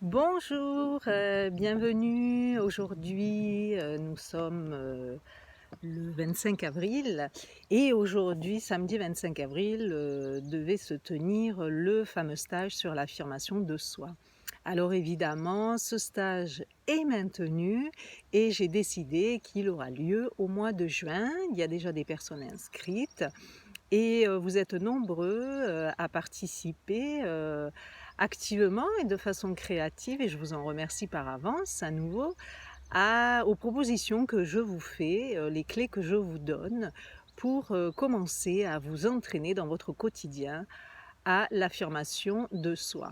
Bonjour, bienvenue. Aujourd'hui, nous sommes le 25 avril et aujourd'hui, samedi 25 avril, devait se tenir le fameux stage sur l'affirmation de soi. Alors évidemment, ce stage est maintenu et j'ai décidé qu'il aura lieu au mois de juin. Il y a déjà des personnes inscrites et vous êtes nombreux, à participer, activement et de façon créative et je vous en remercie par avance à nouveau, aux propositions que je vous fais, les clés que je vous donne pour, commencer à vous entraîner dans votre quotidien à l'affirmation de soi.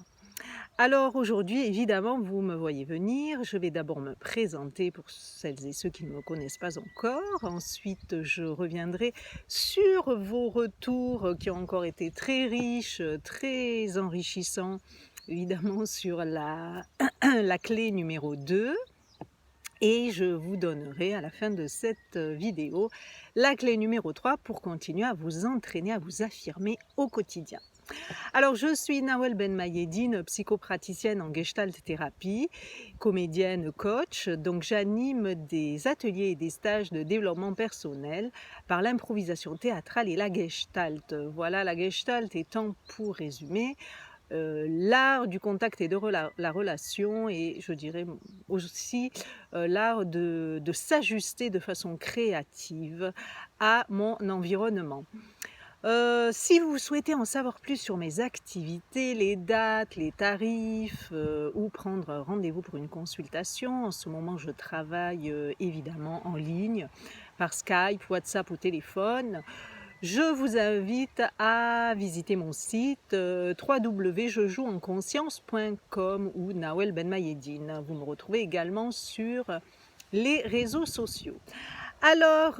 Alors aujourd'hui, évidemment, vous me voyez venir. Je vais d'abord me présenter pour celles et ceux qui ne me connaissent pas encore. Ensuite, je reviendrai sur vos retours qui ont encore été très riches, très enrichissants, évidemment sur la, la clé numéro 2. Et je vous donnerai à la fin de cette vidéo la clé numéro 3 pour continuer à vous entraîner, à vous affirmer au quotidien. Alors, je suis Nawel Ben Mayedine, psychopraticienne en Gestalt thérapie, comédienne, coach. Donc, j'anime des ateliers et des stages de développement personnel par l'improvisation théâtrale et la Gestalt. Voilà, la Gestalt étant, pour résumer, l'art du contact et de la relation et je dirais aussi l'art de s'ajuster de façon créative à mon environnement. Si vous souhaitez en savoir plus sur mes activités, les dates, les tarifs ou prendre rendez-vous pour une consultation, en ce moment je travaille évidemment en ligne par Skype, WhatsApp ou téléphone. Je vous invite à visiter mon site www.jejouenconscience.com ou Nawel Ben Mayedine. Vous me retrouvez également sur les réseaux sociaux. Alors,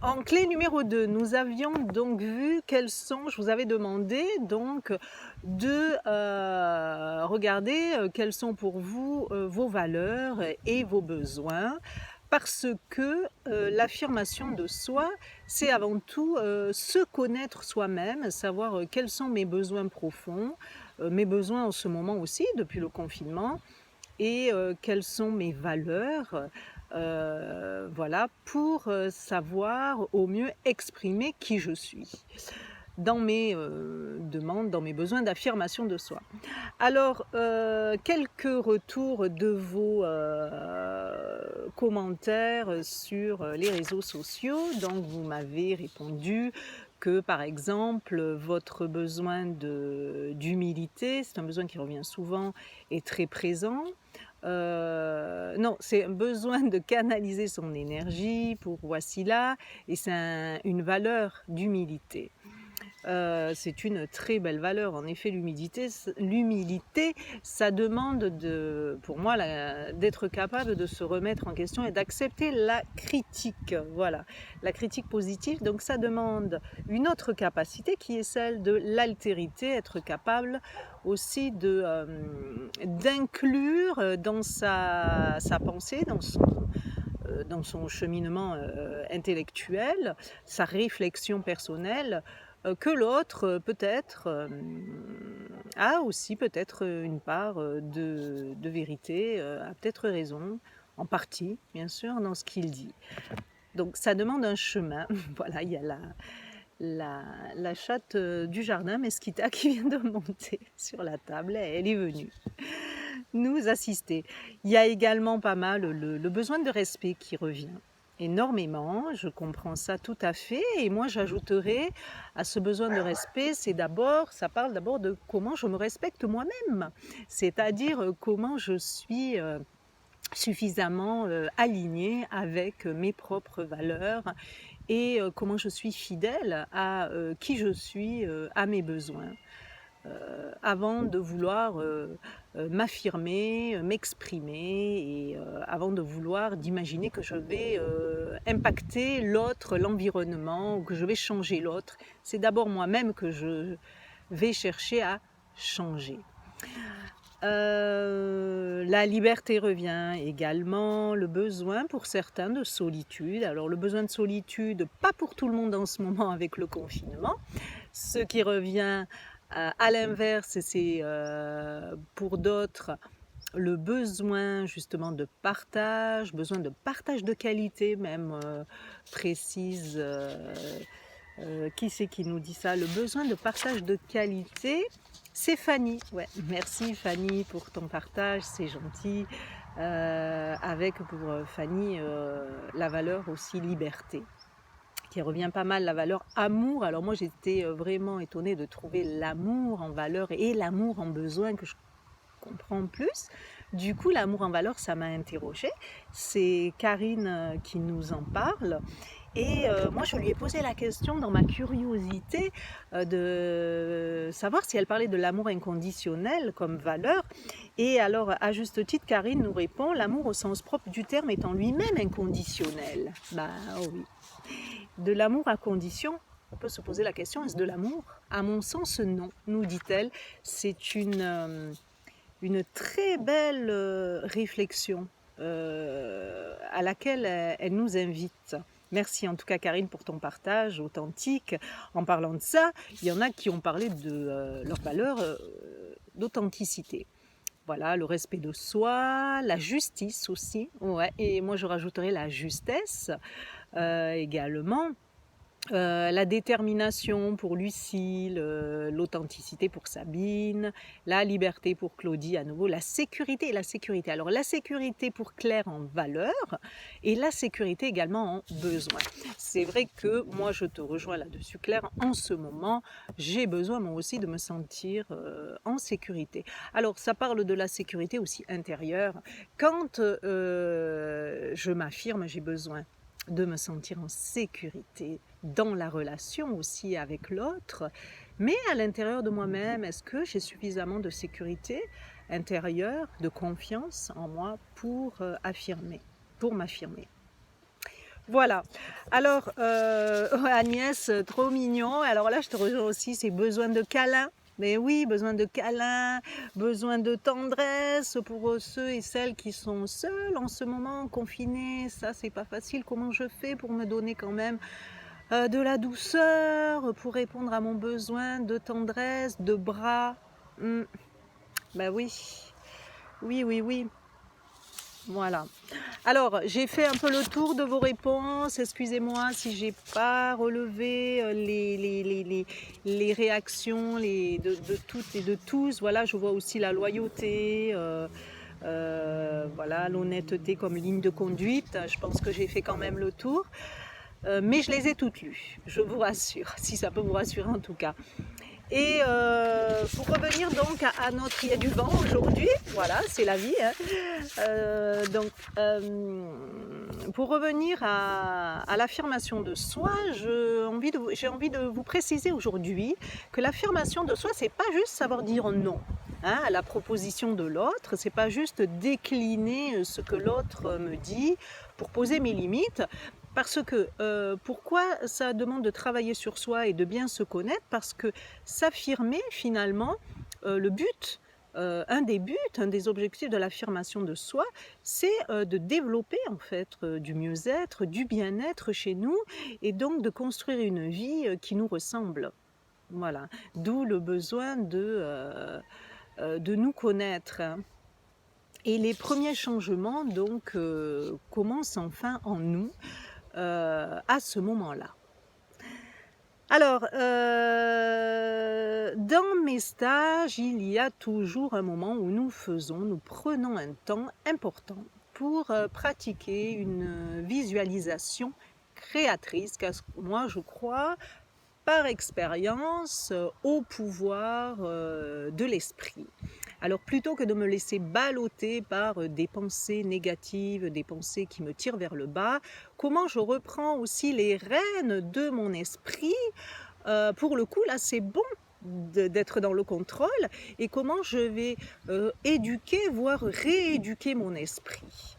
en clé numéro 2, nous avions donc vu quelles sont, je vous avais demandé donc de regarder quelles sont pour vous vos valeurs et vos besoins, parce que l'affirmation de soi, c'est avant tout se connaître soi-même, savoir quels sont mes besoins profonds, mes besoins en ce moment aussi, depuis le confinement, et quelles sont mes valeurs, voilà, pour savoir au mieux exprimer qui je suis dans mes demandes, dans mes besoins d'affirmation de soi. Alors, quelques retours de vos commentaires sur les réseaux sociaux. Donc, vous m'avez répondu que, par exemple, votre besoin d'humilité, c'est un besoin qui revient souvent et très présent. Non, c'est un besoin de canaliser son énergie pour Wassila et c'est une valeur d'humilité. C'est une très belle valeur. En effet, l'humilité, ça demande pour moi d'être capable de se remettre en question et d'accepter la critique. Voilà, la critique positive. Donc, ça demande une autre capacité qui est celle de l'altérité, être capable aussi d'inclure dans sa pensée, dans son cheminement intellectuel, sa réflexion personnelle, que l'autre peut-être a aussi peut-être une part de vérité, a peut-être raison, en partie bien sûr, dans ce qu'il dit. Donc ça demande un chemin. Voilà, il y a la chatte du jardin, Mesquita, qui vient de monter sur la table, elle est venue nous assister. Il y a également pas mal le besoin de respect qui revient énormément, je comprends ça tout à fait, et moi j'ajouterais à ce besoin de respect, ça parle d'abord de comment je me respecte moi-même, c'est-à-dire comment je suis suffisamment alignée avec mes propres valeurs et comment je suis fidèle à qui je suis, à mes besoins. Avant de vouloir m'affirmer, m'exprimer et avant de vouloir d'imaginer que je vais impacter l'autre, l'environnement ou que je vais changer l'autre. C'est d'abord moi-même que je vais chercher à changer. La liberté revient également, le besoin pour certains de solitude. Alors le besoin de solitude, pas pour tout le monde en ce moment avec le confinement. Ce qui revient À l'inverse, c'est pour d'autres le besoin justement de partage de qualité même, précise. Qui c'est qui nous dit ça? Le besoin de partage de qualité, c'est Fanny. Ouais, merci Fanny pour ton partage, c'est gentil. Avec pour Fanny la valeur aussi liberté, qui revient pas mal, la valeur amour. Alors moi j'étais vraiment étonnée de trouver l'amour en valeur et l'amour en besoin que je comprends plus. Du coup, l'amour en valeur, ça m'a interrogée. C'est Karine qui nous en parle. Et moi, je lui ai posé la question dans ma curiosité de savoir si elle parlait de l'amour inconditionnel comme valeur. Et alors, à juste titre, Karine nous répond, l'amour au sens propre du terme est en lui-même inconditionnel. Bah oh oui. De l'amour à condition, on peut se poser la question, est-ce de l'amour? À mon sens, non, nous dit-elle. C'est une très belle réflexion à laquelle elle nous invite. Merci en tout cas Karine pour ton partage authentique. En parlant de ça, il y en a qui ont parlé de leur valeur d'authenticité. Voilà, le respect de soi, la justice aussi, ouais, et moi je rajouterais la justesse également. La détermination pour Lucille, l'authenticité pour Sabine, la liberté pour Claudie à nouveau, la sécurité et la sécurité. Alors la sécurité pour Claire en valeur et la sécurité également en besoin. C'est vrai que moi je te rejoins là-dessus Claire, en ce moment j'ai besoin moi aussi de me sentir en sécurité. Alors ça parle de la sécurité aussi intérieure. Quand je m'affirme, j'ai besoin de me sentir en sécurité dans la relation aussi avec l'autre, mais à l'intérieur de moi-même, est-ce que j'ai suffisamment de sécurité intérieure, de confiance en moi pour m'affirmer. Voilà. Alors, Agnès, trop mignon. Alors là, je te rejoins aussi, c'est besoin de câlin. Mais oui, besoin de câlin, besoin de tendresse pour ceux et celles qui sont seuls en ce moment, confinés. Ça, c'est pas facile. Comment je fais pour me donner quand même de la douceur, pour répondre à mon besoin de tendresse, de bras? Ben oui, oui, oui, oui. Voilà. Alors, j'ai fait un peu le tour de vos réponses. Excusez-moi si j'ai pas relevé les réactions de toutes et de tous. Voilà, je vois aussi la loyauté, voilà, l'honnêteté comme ligne de conduite. Je pense que j'ai fait quand même le tour. Mais je les ai toutes lues, je vous rassure, si ça peut vous rassurer en tout cas. Et pour revenir donc à notre... Il y a du vent aujourd'hui, voilà, c'est la vie. Hein. Pour revenir à l'affirmation de soi, j'ai envie de vous préciser aujourd'hui que l'affirmation de soi, c'est pas juste savoir dire non à la proposition de l'autre, c'est pas juste décliner ce que l'autre me dit pour poser mes limites. Parce que pourquoi ça demande de travailler sur soi et de bien se connaître? Parce que s'affirmer finalement, le but, un des objectifs de l'affirmation de soi, c'est de développer en fait du mieux-être, du bien-être chez nous et donc de construire une vie qui nous ressemble. Voilà, d'où le besoin de nous connaître. Hein. Et les premiers changements donc commencent enfin en nous. À ce moment-là. Alors, dans mes stages, il y a toujours un moment où nous prenons un temps important pour pratiquer une visualisation créatrice, car moi je crois par expérience au pouvoir de l'esprit. Alors plutôt que de me laisser balloter par des pensées négatives, des pensées qui me tirent vers le bas, comment je reprends aussi les rênes de mon esprit? Pour le coup, là, c'est bon d'être dans le contrôle, et comment je vais éduquer, voire rééduquer mon esprit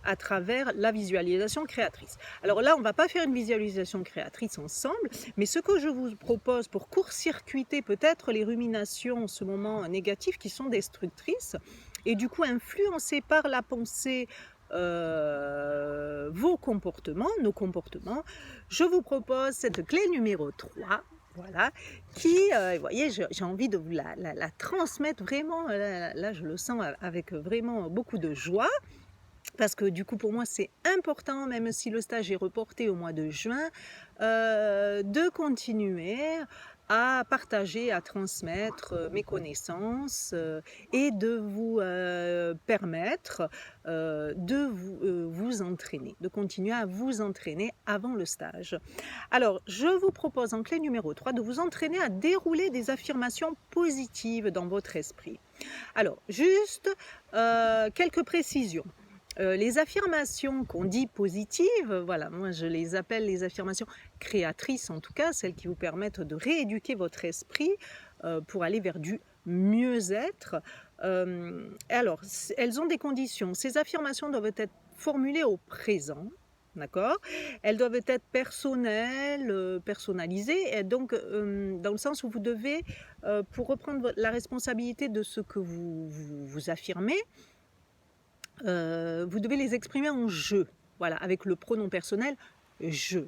à travers la visualisation créatrice. Alors là, on ne va pas faire une visualisation créatrice ensemble, mais ce que je vous propose pour court-circuiter peut-être les ruminations en ce moment négatives qui sont destructrices, et du coup influencées par la pensée, vos comportements, nos comportements, je vous propose cette clé numéro 3, Voilà, qui, vous voyez, j'ai envie de vous la transmettre vraiment, là je le sens avec vraiment beaucoup de joie. Parce que du coup, pour moi, c'est important, même si le stage est reporté au mois de juin, de continuer à partager, à transmettre mes connaissances et de vous permettre de vous entraîner, de continuer à vous entraîner avant le stage. Alors, je vous propose en clé numéro 3 de vous entraîner à dérouler des affirmations positives dans votre esprit. Alors, juste quelques précisions. Les affirmations qu'on dit positives, voilà, moi je les appelle les affirmations créatrices en tout cas, celles qui vous permettent de rééduquer votre esprit pour aller vers du mieux-être. Alors, elles ont des conditions. Ces affirmations doivent être formulées au présent, d'accord? Elles doivent être personnelles, personnalisées, et donc dans le sens où vous devez, pour reprendre la responsabilité de ce que vous affirmez, vous devez les exprimer en je, voilà, avec le pronom personnel je.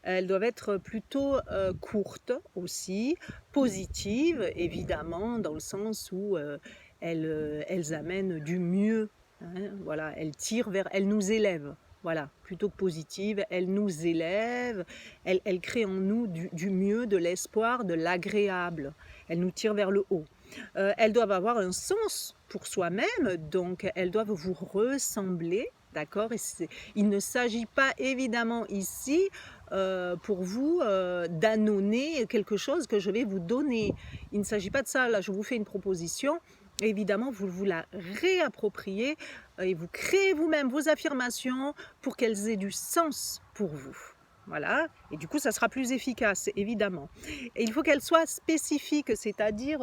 Elles doivent être plutôt courtes aussi, positives évidemment, dans le sens où elles amènent du mieux, hein, voilà, elles nous élèvent. Voilà, plutôt que positives, elles nous élèvent, elles créent en nous du mieux, de l'espoir, de l'agréable. Elles nous tirent vers le haut. Elles doivent avoir un sens pour soi-même, donc elles doivent vous ressembler, d'accord? Il ne s'agit pas évidemment ici pour vous d'annoncer quelque chose que je vais vous donner. Il ne s'agit pas de ça, là je vous fais une proposition, évidemment vous vous la réappropriez et vous créez vous-même vos affirmations pour qu'elles aient du sens pour vous. Voilà, et du coup ça sera plus efficace évidemment. Et il faut qu'elles soient spécifiques, c'est-à-dire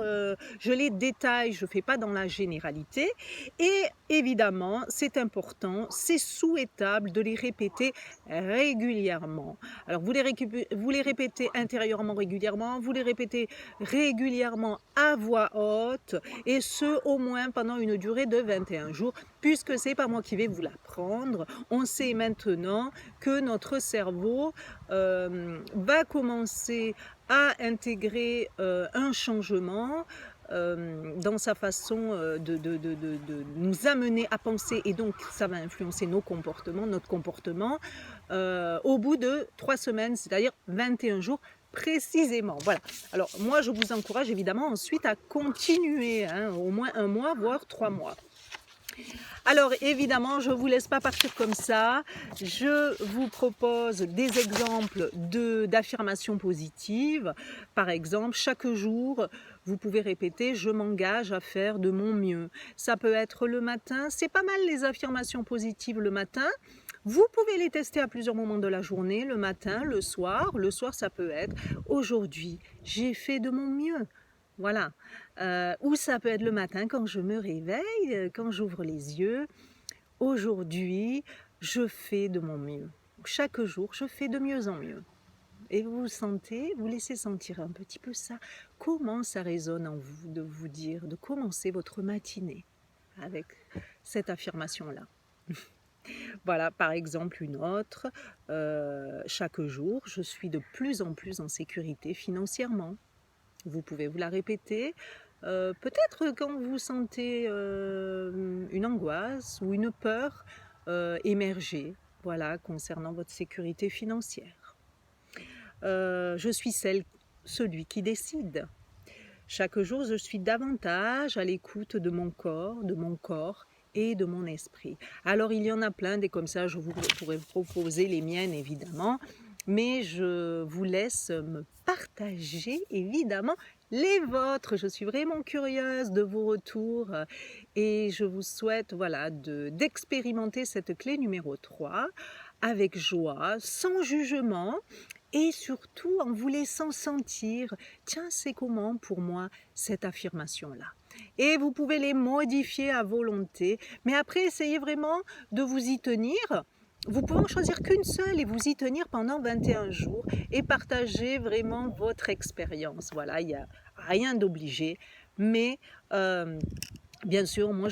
je les détaille, je ne fais pas dans la généralité. Et évidemment, c'est important, c'est souhaitable de les répéter régulièrement. Alors vous les répétez intérieurement régulièrement, vous les répétez régulièrement à voix haute, et ce au moins pendant une durée de 21 jours, puisque c'est pas moi qui vais vous l'apprendre. On sait maintenant que notre cerveau va commencer à intégrer un changement dans sa façon de nous amener à penser, et donc ça va influencer nos comportements, notre comportement au bout de 3 semaines, c'est-à-dire 21 jours précisément. Voilà. Alors moi je vous encourage évidemment ensuite à continuer, hein, au moins 1 mois, voire 3 mois. Alors évidemment, je ne vous laisse pas partir comme ça. Je vous propose des exemples d'affirmations positives. Par exemple, chaque jour, vous pouvez répéter « je m'engage à faire de mon mieux ». Ça peut être le matin. C'est pas mal les affirmations positives le matin. Vous pouvez les tester à plusieurs moments de la journée, le matin, le soir. Le soir, ça peut être « aujourd'hui, j'ai fait de mon mieux ». Voilà. Ou ça peut être le matin quand je me réveille, quand j'ouvre les yeux. Aujourd'hui, je fais de mon mieux. Chaque jour, je fais de mieux en mieux. Et vous sentez, vous laissez sentir un petit peu ça. Comment ça résonne en vous de vous dire, de commencer votre matinée avec cette affirmation-là. Voilà, par exemple, une autre. Chaque jour, je suis de plus en plus en sécurité financièrement. Vous pouvez vous la répéter. Peut-être quand vous sentez une angoisse ou une peur émerger, voilà, concernant votre sécurité financière. Je suis celui qui décide. Chaque jour, je suis davantage à l'écoute de mon corps et de mon esprit. Alors, il y en a plein des comme ça, je vous pourrais vous proposer les miennes évidemment, mais je vous laisse me partager évidemment les vôtres. Je suis vraiment curieuse de vos retours et je vous souhaite voilà, d'expérimenter cette clé numéro 3 avec joie, sans jugement, et surtout en vous laissant sentir, tiens, c'est comment pour moi cette affirmation-là. Et vous pouvez les modifier à volonté, mais après essayez vraiment de vous y tenir. Vous pouvez en choisir qu'une seule et vous y tenir pendant 21 jours et partager vraiment votre expérience. Voilà, il n'y a rien d'obligé, mais Bien sûr, moi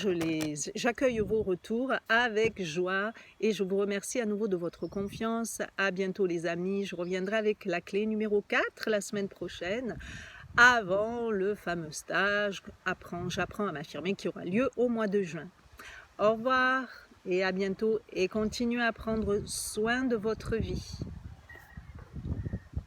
j'accueille vos retours avec joie et je vous remercie à nouveau de votre confiance. À bientôt les amis, je reviendrai avec la clé numéro 4 la semaine prochaine, avant le fameux stage J'apprends à m'affirmer qui aura lieu au mois de juin. Au revoir et à bientôt et continuez à prendre soin de votre vie.